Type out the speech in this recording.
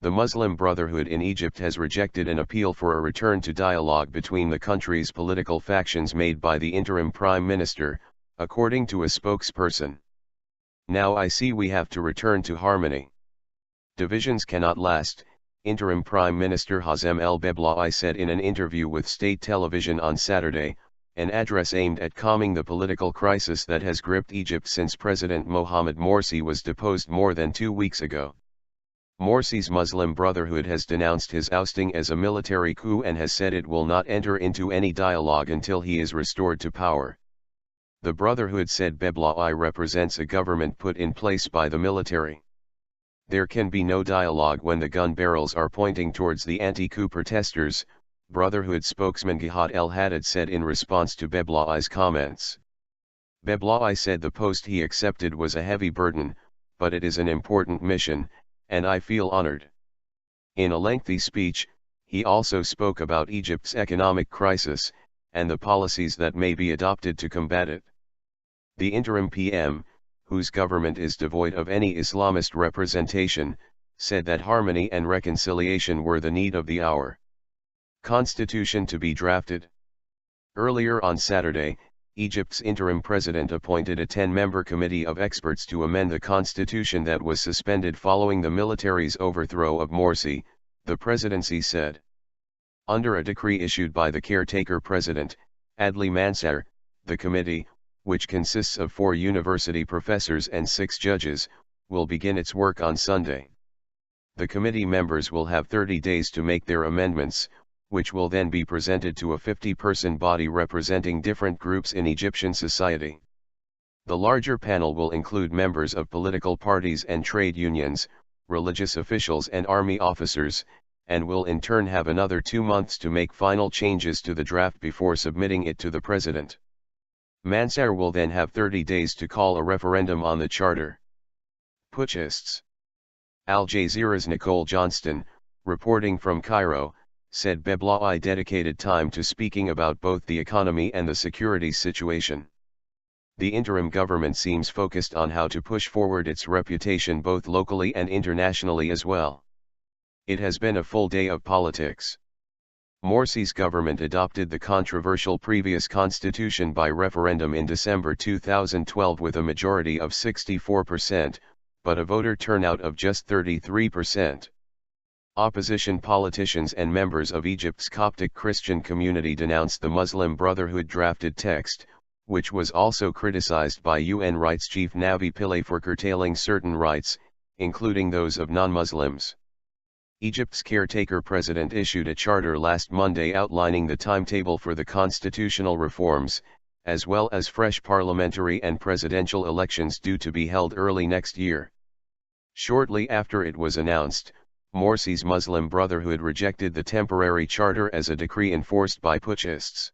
The Muslim Brotherhood in Egypt has rejected an appeal for a return to dialogue between the country's political factions made by the interim prime minister, according to a spokesperson. "Now I see we have to return to harmony. Divisions cannot last," Interim Prime Minister Hazem el-Beblawi said in an interview with state television on Saturday, an address aimed at calming the political crisis that has gripped Egypt since President Mohamed Morsi was deposed more than 2 weeks ago. Morsi's Muslim Brotherhood has denounced his ousting as a military coup and has said it will not enter into any dialogue until he is restored to power. The Brotherhood said Beblawi represents a government put in place by the military. There can be no dialogue when the gun barrels are pointing towards the anti-coup protesters, Brotherhood spokesman Gehad el-Haddad said in response to Beblawi's comments. Beblawi said the post he accepted was a heavy burden, but it is an important mission, and I feel honored. In a lengthy speech, he also spoke about Egypt's economic crisis, and the policies that may be adopted to combat it. The interim PM, whose government is devoid of any Islamist representation, said that harmony and reconciliation were the need of the hour. Constitution to be drafted. Earlier on Saturday, Egypt's interim president appointed a 10-member committee of experts to amend the constitution that was suspended following the military's overthrow of Morsi, the presidency said. Under a decree issued by the caretaker president, Adli Mansur, the committee, which consists of 4 university professors and 6 judges, will begin its work on Sunday. The committee members will have 30 days to make their amendments, which will then be presented to a 50-person body representing different groups in Egyptian society. The larger panel will include members of political parties and trade unions, religious officials and army officers, and will in turn have another 2 months to make final changes to the draft before submitting it to the president. Mansur will then have 30 days to call a referendum on the charter. Putschists. Al Jazeera's Nicole Johnston, reporting from Cairo, said Beblawi dedicated time to speaking about both the economy and the security situation. The interim government seems focused on how to push forward its reputation both locally and internationally as well. It has been a full day of politics. Morsi's government adopted the controversial previous constitution by referendum in December 2012 with a majority of 64%, but a voter turnout of just 33%. Opposition politicians and members of Egypt's Coptic Christian community denounced the Muslim Brotherhood drafted text, which was also criticized by UN rights chief Navi Pillay for curtailing certain rights, including those of non-Muslims. Egypt's caretaker president issued a charter last Monday outlining the timetable for the constitutional reforms, as well as fresh parliamentary and presidential elections due to be held early next year. Shortly after it was announced, Morsi's Muslim Brotherhood rejected the temporary charter as a decree enforced by putschists.